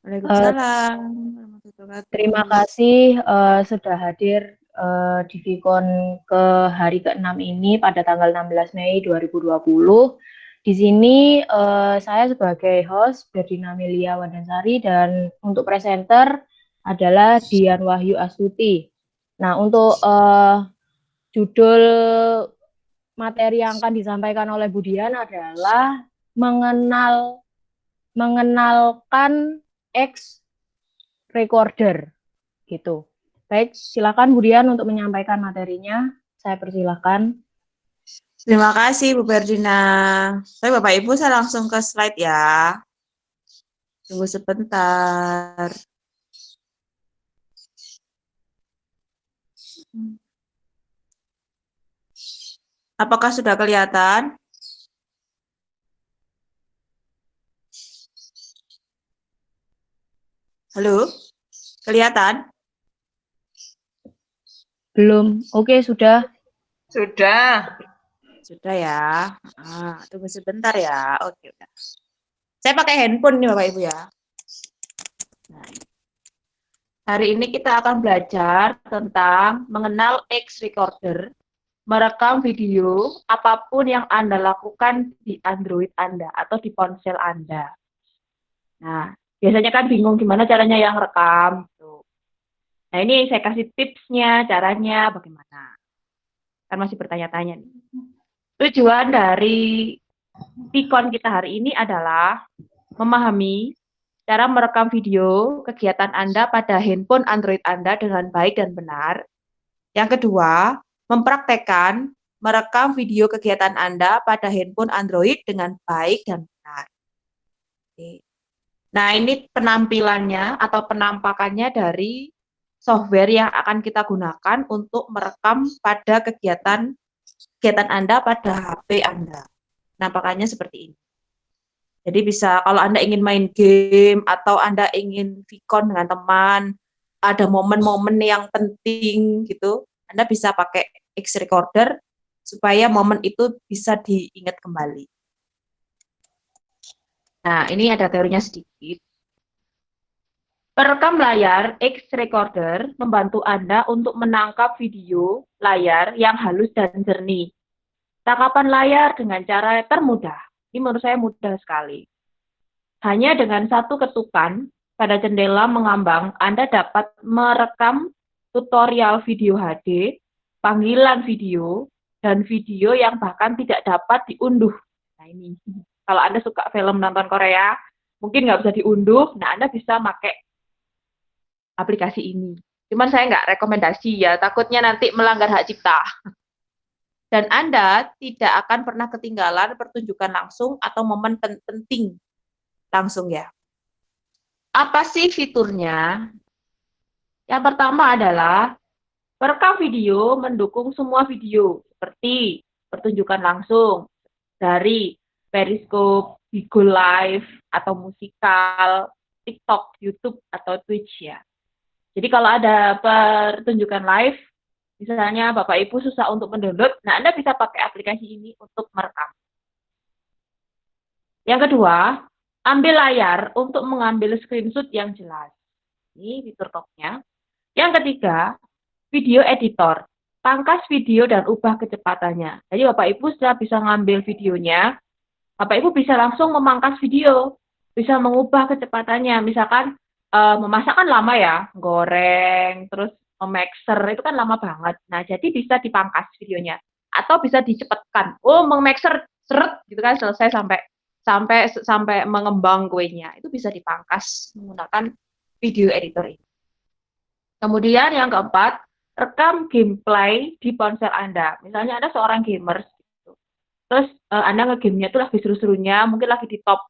Eh, Waalaikumsalam warahmatullahi Terima wabarakatuh. kasih sudah hadir di Vicon ke hari ke-6 ini pada tanggal 16 Mei 2020. Di sini saya sebagai host Berdina Melia Wandansari dan untuk presenter adalah Dian Wahyu Astuti. Nah, untuk judul materi yang akan disampaikan oleh Bu Dian adalah mengenalkan X recorder gitu. Baik, silakan Bu Dian untuk menyampaikan materinya. Saya persilahkan. Terima kasih Bu Ferdina. Baik Bapak Ibu, saya langsung ke slide ya. Tunggu sebentar. Apakah sudah kelihatan? Halo, kelihatan? Belum. Oke, sudah. Sudah. Sudah ya. Tunggu sebentar ya. Oke, udah. Saya pakai handphone nih Bapak Ibu ya. Nah, hari ini kita akan belajar tentang mengenal X recorder, merekam video apapun yang Anda lakukan di Android Anda atau di ponsel Anda. Nah, biasanya kan bingung gimana caranya yang rekam. Gitu. Nah, ini saya kasih tipsnya, caranya bagaimana. Kan masih bertanya-tanya nih. Tujuan dari Vicon kita hari ini adalah memahami cara merekam video kegiatan Anda pada handphone Android Anda dengan baik dan benar. Yang kedua, mempraktekkan merekam video kegiatan Anda pada handphone Android dengan baik dan benar. Oke. Nah, ini penampilannya atau penampakannya dari software yang akan kita gunakan untuk merekam pada kegiatan Anda pada HP Anda. Penampakannya seperti ini. Jadi bisa kalau Anda ingin main game atau Anda ingin vicon dengan teman, ada momen-momen yang penting gitu, Anda bisa pakai X recorder supaya momen itu bisa diingat kembali. Nah, ini ada teorinya sedikit. Perekam layar X recorder membantu Anda untuk menangkap video layar yang halus dan jernih. Tangkapan layar dengan cara termudah. Ini menurut saya mudah sekali. Hanya dengan satu ketukan pada jendela mengambang, Anda dapat merekam tutorial video HD, panggilan video, dan video yang bahkan tidak dapat diunduh. Nah ini, kalau Anda suka film nonton Korea, mungkin nggak bisa diunduh, nah Anda bisa pakai aplikasi ini. Cuman saya nggak rekomendasi ya, takutnya nanti melanggar hak cipta. Dan Anda tidak akan pernah ketinggalan pertunjukan langsung atau momen penting langsung ya. Apa sih fiturnya? Yang pertama adalah perekam video mendukung semua video seperti pertunjukan langsung dari Periscope, Bigo Live, atau musikal, TikTok, YouTube, atau Twitch ya. Jadi kalau ada pertunjukan live, misalnya Bapak Ibu susah untuk mendownload, nah Anda bisa pakai aplikasi ini untuk merekam. Yang kedua, ambil layar untuk mengambil screenshot yang jelas. Ini fitur topnya. Yang ketiga, video editor. Pangkas video dan ubah kecepatannya. Jadi Bapak Ibu sudah bisa ngambil videonya, Bapak Ibu bisa langsung memangkas video, bisa mengubah kecepatannya. Misalkan memasak kan lama ya, goreng, terus memixer itu kan lama banget. Nah, jadi bisa dipangkas videonya atau bisa dicepatkan. Oh, memixer seret gitu kan selesai sampai sampai sampai mengembang kuenya. Itu bisa dipangkas menggunakan video editor ini. Kemudian yang keempat, rekam gameplay di ponsel Anda. Misalnya Anda seorang gamer, gitu. Terus Anda nge-game-nya itu lagi seru-serunya, mungkin lagi di top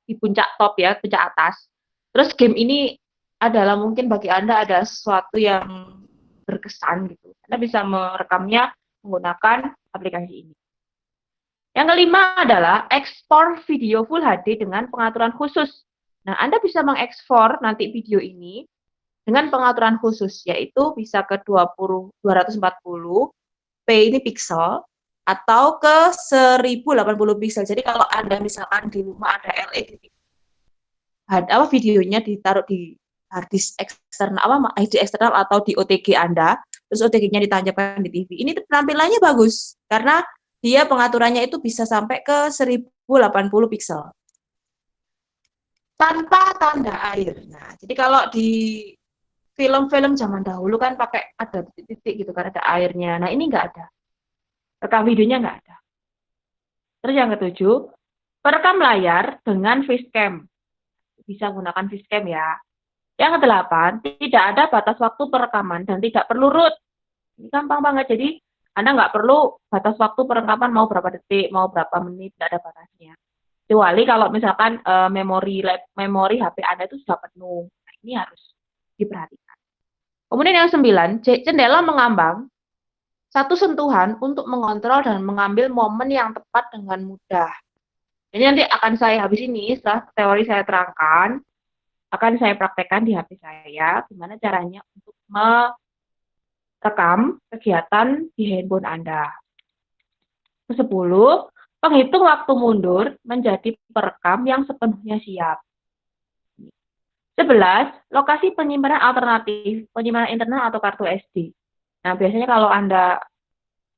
di puncak top ya, puncak atas. Terus game ini adalah mungkin bagi Anda ada sesuatu yang berkesan gitu. Anda bisa merekamnya menggunakan aplikasi ini. Yang kelima adalah ekspor video Full HD dengan pengaturan khusus. Nah, Anda bisa mengekspor nanti video ini dengan pengaturan khusus, yaitu bisa ke 240 p ini pixel atau ke 1080 pixel. Jadi kalau Anda misalkan di rumah ada LED videonya ditaruh di hard disk eksternal, HD eksternal atau di OTG Anda, terus OTG-nya ditancapkan di TV. Ini tampilannya bagus karena dia pengaturannya itu bisa sampai ke 1080 pixel tanpa tanda air. Nah, jadi kalau di film-film zaman dahulu kan pakai ada titik-titik gitu kan, ada airnya. Nah, ini nggak ada. Rekam videonya nggak ada. Terus yang ketujuh, perekam layar dengan facecam. Bisa menggunakan facecam ya. Yang kedelapan, tidak ada batas waktu perekaman dan tidak perlu root. Ini gampang banget. Jadi, Anda nggak perlu batas waktu perekaman mau berapa detik, mau berapa menit, tidak ada batasnya. Kecuali kalau misalkan memori HP Anda itu sudah penuh. Nah, ini harus diperhatikan. Kemudian yang 9, jendela mengambang. Satu sentuhan untuk mengontrol dan mengambil momen yang tepat dengan mudah. Ini nanti akan saya habis ini, setelah teori saya terangkan, akan saya praktekkan di HP saya, gimana caranya untuk merekam kegiatan di handphone Anda. Ke-10, penghitung waktu mundur menjadi perekam yang sepenuhnya siap. 11, lokasi penyimpanan alternatif, penyimpanan internal atau kartu SD. Nah, biasanya kalau Anda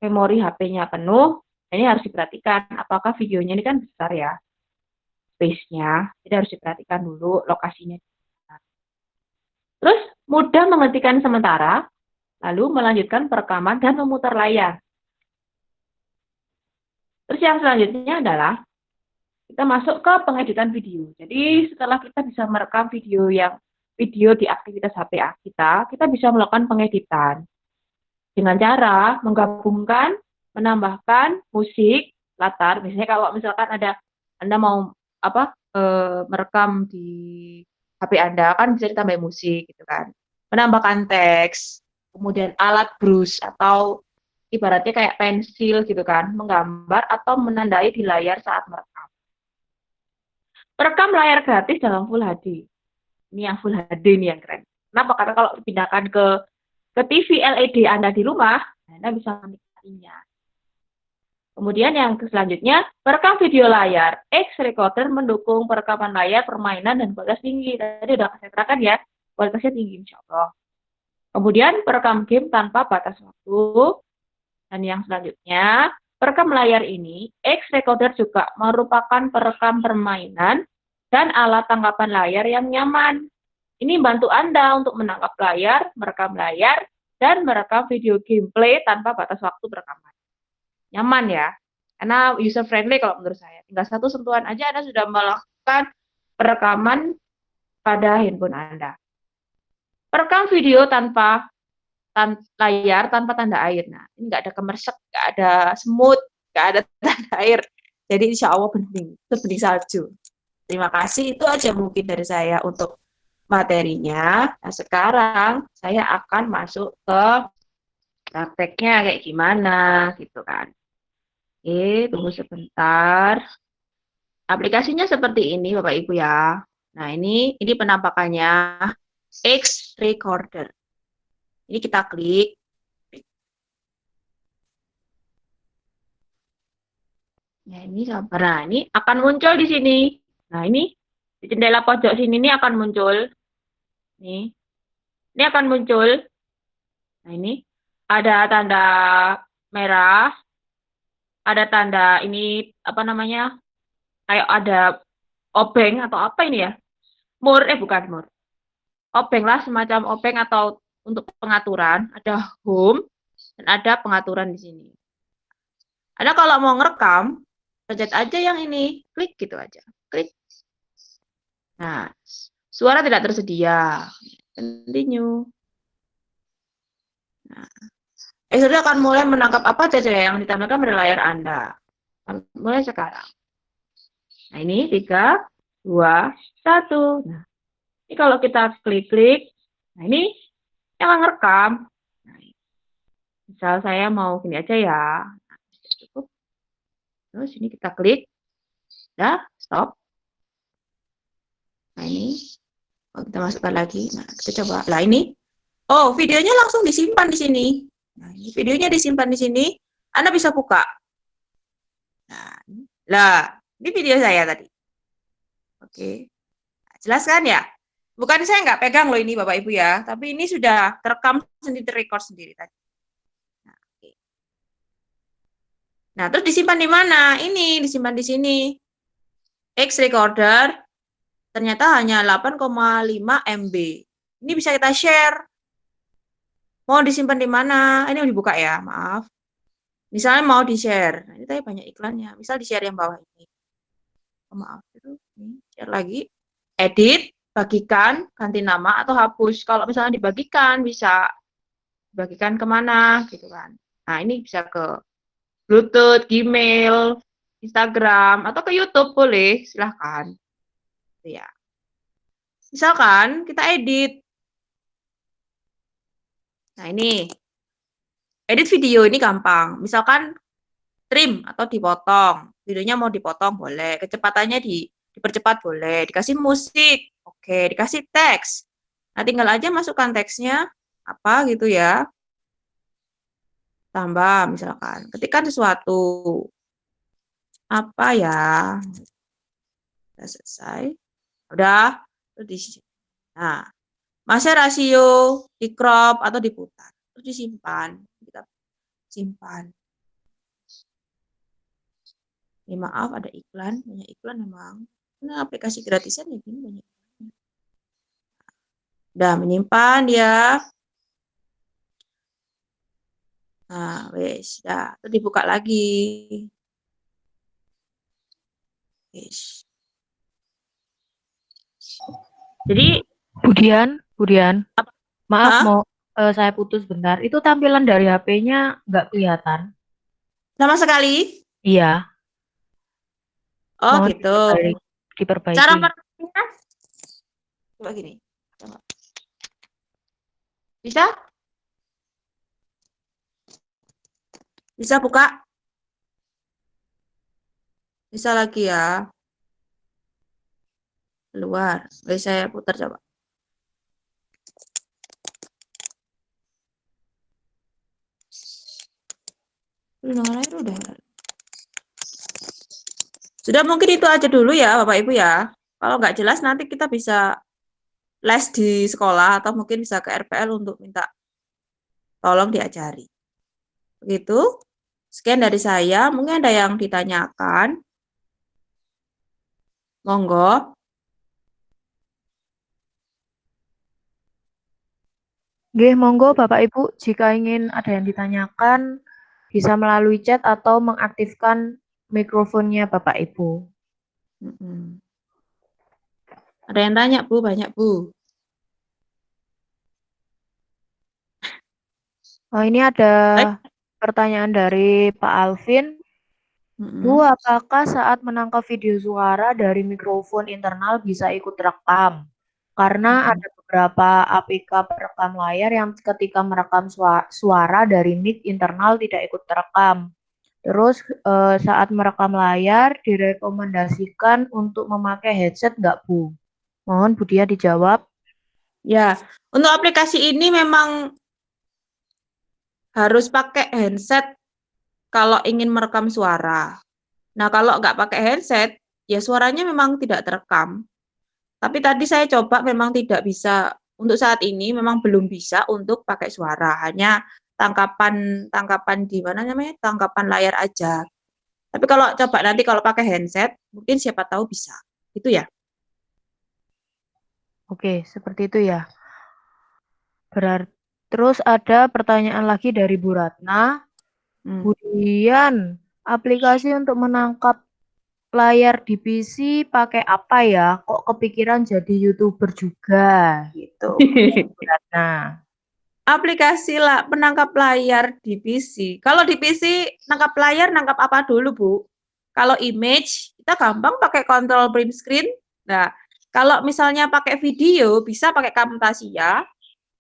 memori HP-nya penuh, ini harus diperhatikan apakah videonya ini kan besar ya, space-nya, jadi harus diperhatikan dulu lokasinya. Terus, mudah menghentikan sementara, lalu melanjutkan perekaman dan memutar layar. Terus yang selanjutnya adalah kita masuk ke pengeditan video. Jadi setelah kita bisa merekam video di aktivitas HP kita bisa melakukan pengeditan dengan cara menggabungkan, menambahkan musik latar. Misalnya kalau misalkan Anda mau merekam di HP Anda kan bisa ditambah musik gitu kan. Menambahkan teks, kemudian alat brush atau ibaratnya kayak pensil gitu kan, menggambar atau menandai di layar saat merekam. Perekam layar gratis dalam Full HD. Ini yang Full HD nih yang keren. Kenapa? Karena kalau dipindahkan ke TV LED Anda di rumah, Anda bisa menikmatinya. Kemudian yang selanjutnya, perekam video layar. X recorder mendukung perekaman layar, permainan, dan kualitas tinggi. Tadi udah saya terangkan ya, kualitasnya tinggi insya Allah. Kemudian perekam game tanpa batas waktu. Dan yang selanjutnya, perekam layar ini, X recorder juga merupakan perekam permainan dan alat tangkapan layar yang nyaman. Ini bantu Anda untuk menangkap layar, merekam layar, dan merekam video gameplay tanpa batas waktu perekaman. Nyaman ya, karena user friendly kalau menurut saya. Tinggal satu sentuhan aja Anda sudah melakukan perekaman pada handphone Anda. Perekam video tanpa layar, tanpa tanda air. Nah, ini nggak ada kemersek, nggak ada semut, nggak ada tanda air. Jadi insya Allah bening, itu bening salju. Terima kasih, itu aja mungkin dari saya untuk materinya. Nah, sekarang saya akan masuk ke prakteknya kayak gimana gitu kan. Oke, tunggu sebentar. Aplikasinya seperti ini Bapak Ibu ya. Nah, ini penampakannya X Recorder. Ini kita klik. Ya, ini sabar. Nah, ini akan muncul di sini. Nah, ini di jendela pojok sini ini akan muncul. Nih. Ini akan muncul. Nah, ini ada tanda merah. Ada tanda ini apa namanya? Kayak ada obeng atau apa ini ya? Bukan mur. Obeng lah, semacam obeng atau untuk pengaturan. Ada home dan ada pengaturan di sini. Anda kalau mau ngerekam, pencet aja yang ini, klik gitu aja, klik. Nah, suara tidak tersedia. Continue. Nah, sudah akan mulai menangkap apa saja yang ditampilkan pada layar Anda. Mulai sekarang. Nah, ini 3, 2, 1. Nah, ini kalau kita klik-klik, nah ini yang ngerekam. Nah, misal saya mau gini aja ya. Nah, cukup. Terus ini kita klik. Udah, stop. Nah, ini kita masukkan lagi. Nah, kita coba. Lah ini. Oh, videonya langsung disimpan di sini. Nah, ini videonya disimpan di sini. Anda bisa buka. Nah, lah, ini video saya tadi. Oke. Nah, Jelas kan ya? Bukan saya nggak pegang loh ini Bapak Ibu ya, tapi ini sudah terekam sendiri, record sendiri tadi. Nah, oke. Nah, terus disimpan di mana? Ini disimpan di sini. X recorder ternyata hanya 8,5 MB. Ini bisa kita share. Mau disimpan di mana? Ini mau dibuka ya, maaf. Misalnya mau di-share. Nah, ini tadi banyak iklannya. Misal di-share yang bawah ini. Oh, maaf, itu ini share lagi. Edit, bagikan, ganti nama atau hapus. Kalau misalnya dibagikan bisa bagikan kemana gitu kan. Nah, ini bisa ke Bluetooth, Gmail, Instagram, atau ke YouTube boleh, silahkan. Ya. Misalkan kita edit. Nah, ini. Edit video ini gampang. Misalkan trim atau dipotong. Videonya mau dipotong boleh. Kecepatannya dipercepat boleh. Dikasih musik. Oke, dikasih teks. Nah, tinggal aja masukkan teksnya apa gitu ya. Tambah misalkan. Ketikkan sesuatu. Apa ya? Sudah selesai. Udah. Terus nah, masih rasio di crop atau diputar. Terus disimpan. Kita simpan. Ini maaf ada iklan, banyak iklan memang. Nah, aplikasi gratisan ya gini banyak. Udah menyimpan dia. Nah, wes, dah. Terus dibuka lagi. Wes. Jadi, Budian, maaf hah? mau saya putus bentar. Itu tampilan dari HP-nya nggak kelihatan. Sama sekali. Iya, Oh, mohon gitu. Cara diperbaiki. merekamnya coba gini. Coba. Bisa? Bisa buka? Bisa lagi ya. Keluar. Wes, saya putar coba. Udah. Sudah mungkin itu aja dulu ya Bapak Ibu ya. Kalau nggak jelas nanti kita bisa les di sekolah atau mungkin bisa ke RPL untuk minta tolong diajari. Begitu. Sekian dari saya. Mungkin ada yang ditanyakan. Monggo. Nggih, monggo Bapak Ibu, jika ingin ada yang ditanyakan, bisa melalui chat atau mengaktifkan mikrofonnya Bapak Ibu. Mm-mm. Ada yang tanya Bu, banyak Bu. Oh, ini ada Baik. pertanyaan dari Pak Alvin. Bu, Mm-mm. apakah saat menangkap video suara dari mikrofon internal bisa ikut rekam? Karena Mm-mm. ada beberapa APK perekam layar yang ketika merekam suara dari mic internal tidak ikut terekam. Terus saat merekam layar direkomendasikan untuk memakai headset nggak Bu? Mohon Bu Dia dijawab. Ya, untuk aplikasi ini memang harus pakai handset kalau ingin merekam suara. Nah, kalau nggak pakai handset, ya suaranya memang tidak terekam. Tapi tadi saya coba memang tidak bisa, untuk saat ini memang belum bisa untuk pakai suara, hanya tangkapan tangkapan di mana namanya? Tangkapan layar aja. Tapi kalau coba nanti kalau pakai handset, mungkin siapa tahu bisa. Itu ya. Oke, seperti itu ya. Berarti terus ada pertanyaan lagi dari Bu Ratna. Hmm. Kemudian aplikasi untuk menangkap layar di PC pakai apa ya? Kok kepikiran jadi YouTuber juga gitu. Bu Ratna. Aplikasi lah penangkap layar di PC. Kalau di PC nangkap layar nangkap apa dulu, Bu? Kalau image kita gampang pakai control print screen. Nah, kalau misalnya pakai video bisa pakai Camtasia.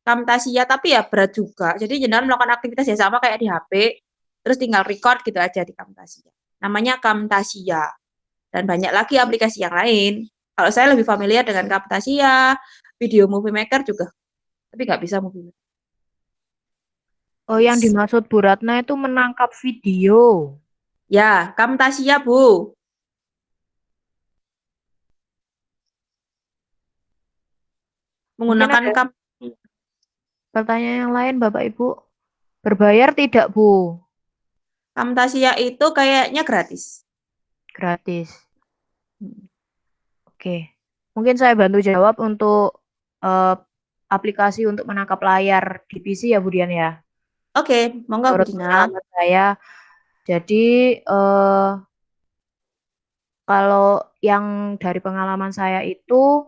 Camtasia tapi ya berat juga. Jadi jenengan melakukan aktivitas ya sama kayak di HP, terus tinggal record gitu aja di Camtasia. Namanya Camtasia. Dan banyak lagi aplikasi yang lain. Kalau saya lebih familiar dengan Camtasia, Video Movie Maker juga, tapi nggak bisa movie maker. Oh, yang dimaksud Bu Ratna itu menangkap video. Ya, Camtasia, Bu. Mungkin menggunakan ada pertanyaan yang lain, Bapak Ibu. Berbayar tidak, Bu? Camtasia itu kayaknya gratis. Gratis. Oke. Mungkin saya bantu jawab untuk eh, aplikasi untuk menangkap layar di PC ya, Bu Dian ya. Oke, monggo Bu Menurut Dina. pengalaman saya, jadi kalau yang dari pengalaman saya itu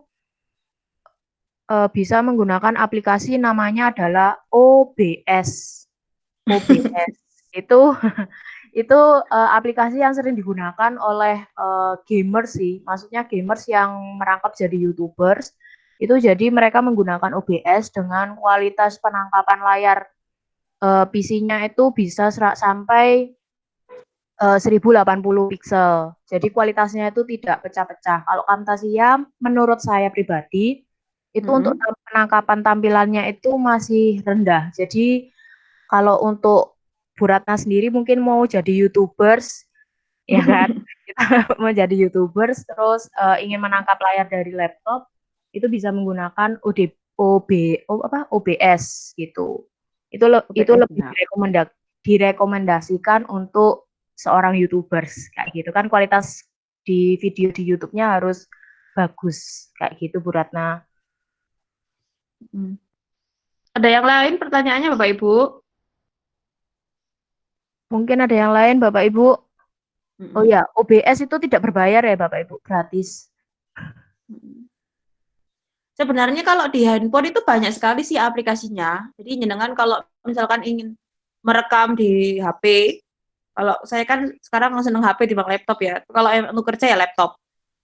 bisa menggunakan aplikasi namanya adalah OBS. OBS itu itu aplikasi yang sering digunakan oleh gamers sih. Maksudnya gamers yang merangkap jadi YouTubers. Itu jadi mereka menggunakan OBS dengan kualitas penangkapan layar PC-nya itu bisa sampai 1080 pixel. Jadi kualitasnya itu tidak pecah-pecah. Kalau Camtasia menurut saya pribadi itu untuk Mm-mm. penangkapan tampilannya itu masih rendah. Jadi kalau untuk Bu Ratna sendiri mungkin mau jadi YouTubers, ya kan? Kita mau jadi YouTubers terus ingin menangkap layar dari laptop itu bisa menggunakan OBS gitu. Itu OBS lebih ya. direkomendasikan untuk seorang YouTubers kayak gitu kan kualitas di video di YouTube-nya harus bagus kayak gitu Bu Ratna. Mm. Ada yang lain pertanyaannya Bapak Ibu? Mungkin ada yang lain Bapak Ibu. Oh Mm-mm. ya, OBS itu tidak berbayar ya Bapak Ibu, gratis. Mm-mm. Sebenarnya kalau di handphone itu banyak sekali sih aplikasinya. Jadi jenengan kalau misalkan ingin merekam di HP, kalau saya kan sekarang seneng HP di bang laptop ya. Kalau untuk kerja ya laptop.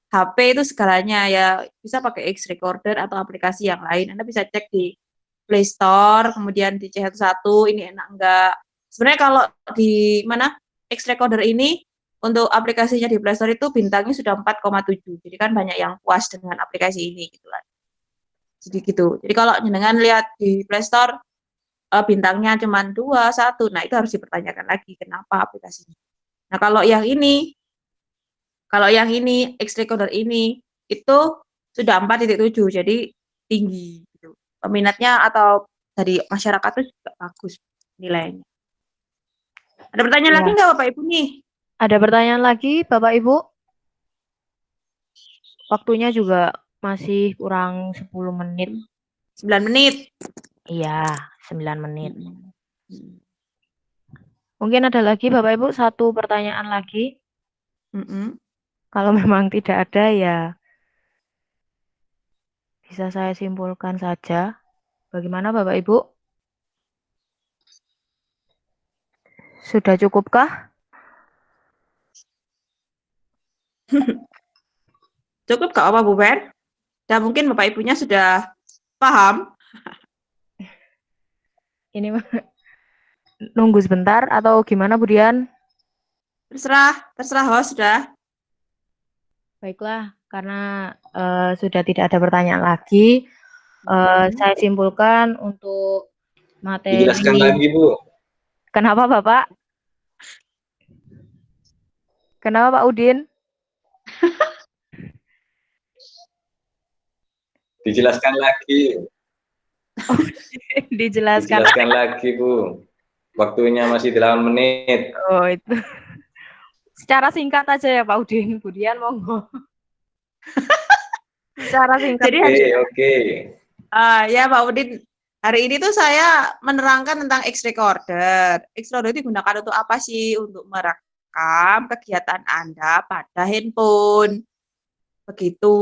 HP itu segalanya ya bisa pakai X Recorder atau aplikasi yang lain. Anda bisa cek di Play Store, kemudian di C11 ini enak enggak. Sebenarnya kalau di mana X Recorder ini untuk aplikasinya di Play Store itu bintangnya sudah 4,7. Jadi kan banyak yang puas dengan aplikasi ini gitu lah. Jadi gitu. Jadi kalau jenengan lihat di Play Store bintangnya cuma 2, 1, nah itu harus dipertanyakan lagi kenapa aplikasinya. Nah, kalau yang ini X Recorder ini itu sudah 4,7 jadi tinggi gitu. Peminatnya atau dari masyarakat itu juga bagus nilainya. Ada pertanyaan lagi Ya. nggak Bapak Ibu nih? Ada pertanyaan lagi Bapak Ibu? Waktunya juga masih kurang 10 menit. 9 menit. Iya, 9 menit. Hmm. Hmm. Mungkin ada lagi Bapak Ibu satu pertanyaan lagi. Hmm. Kalau memang tidak ada ya bisa saya simpulkan saja. Bagaimana Bapak Ibu? Sudah cukupkah? Cukup Kak apa Bu Ben? Dan mungkin Bapak Ibunya sudah paham. Ini nunggu sebentar atau gimana Bu Dian? Terserah, terserah host sudah. Baiklah, karena sudah tidak ada pertanyaan lagi, saya simpulkan untuk Dijelaskan materi. lagi, Bu. Kenapa Bapak? Kenapa Pak Udin? Dijelaskan lagi. Oh, dijelaskan. Dijelaskan lagi, Bu. Waktunya masih 8 menit. Oh, itu. Secara singkat aja ya Pak Udin. Bu Dian monggo. Secara singkat. Jadi Oke, oke. ya Pak Udin, hari ini tuh saya menerangkan tentang X Recorder. X Recorder itu digunakan untuk apa sih? Untuk merekam kegiatan Anda pada handphone. Begitu.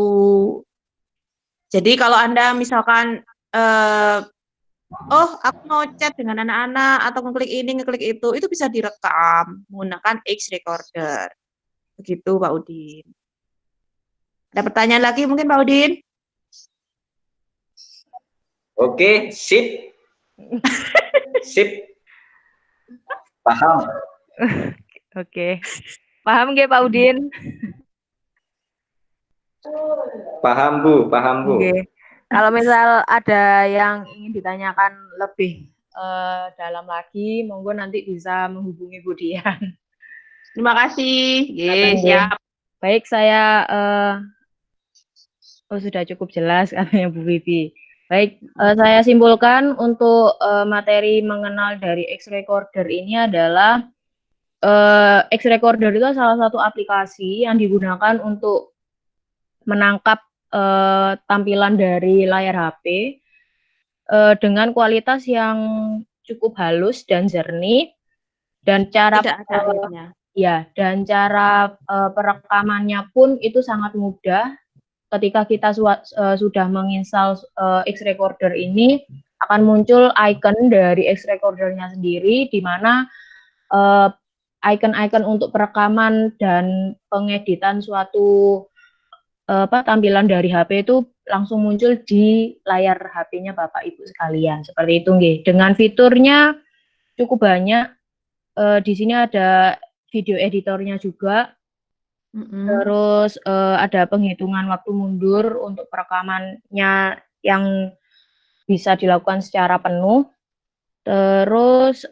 Jadi kalau Anda misalkan oh, aku mau chat dengan anak-anak atau ngeklik ini, ngeklik itu bisa direkam menggunakan X Recorder. Begitu, Pak Udin. Ada pertanyaan lagi mungkin, Pak Udin? Oke, sip. Sip. Paham. Oke. Paham nggak Pak Udin? Paham, Bu. Paham, Bu. Oke. Kalau misal ada yang ingin ditanyakan lebih dalam lagi, monggo nanti bisa menghubungi Bu Dian. Terima kasih. Yes, Oke. siap. Baik, saya oh sudah cukup jelas katanya Bu Bibi. Baik, saya simpulkan untuk materi mengenal dari X-Recorder ini adalah X-Recorder itu salah satu aplikasi yang digunakan untuk menangkap tampilan dari layar HP dengan kualitas yang cukup halus dan jernih dan cara Tidak ada akhirnya. dan cara perekamannya pun itu sangat mudah. Ketika kita sudah menginstal X-Recorder ini akan muncul icon dari X-Recordernya sendiri di mana icon-icon untuk perekaman dan pengeditan suatu tampilan dari HP itu langsung muncul di layar HP-nya Bapak Ibu sekalian. Seperti itu nggih. Dengan fiturnya cukup banyak. Di sini ada video editornya juga. Terus ada penghitungan waktu mundur untuk perekamannya yang bisa dilakukan secara penuh. Terus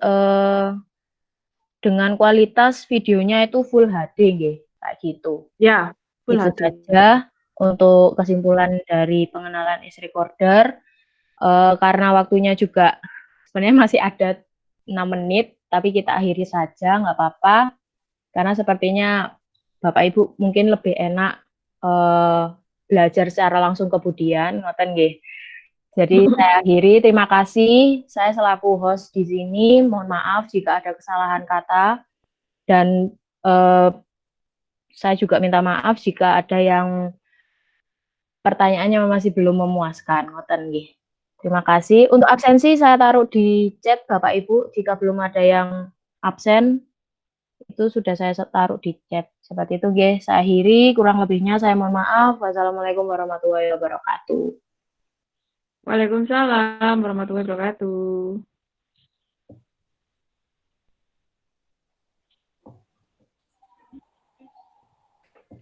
dengan kualitas videonya itu Full HD nggih, kayak gitu. Ya, Full Itu HD. saja untuk kesimpulan dari pengenalan X-Recorder. Karena waktunya juga sebenarnya masih ada 6 menit, tapi kita akhiri saja, nggak apa-apa. Karena sepertinya Bapak Ibu mungkin lebih enak belajar secara langsung kemudian, ngoten nggih. Jadi saya akhiri, terima kasih. Saya selaku host di sini, mohon maaf jika ada kesalahan kata dan saya juga minta maaf jika ada yang pertanyaannya masih belum memuaskan, ngoten nggih. Terima kasih. Untuk absensi saya taruh di chat Bapak Ibu jika belum ada yang absen. Itu sudah saya taruh di chat. Seperti itu, guys. Saya akhiri. Kurang lebihnya saya mohon maaf. Wassalamualaikum warahmatullahi wabarakatuh. Waalaikumsalam warahmatullahi wabarakatuh.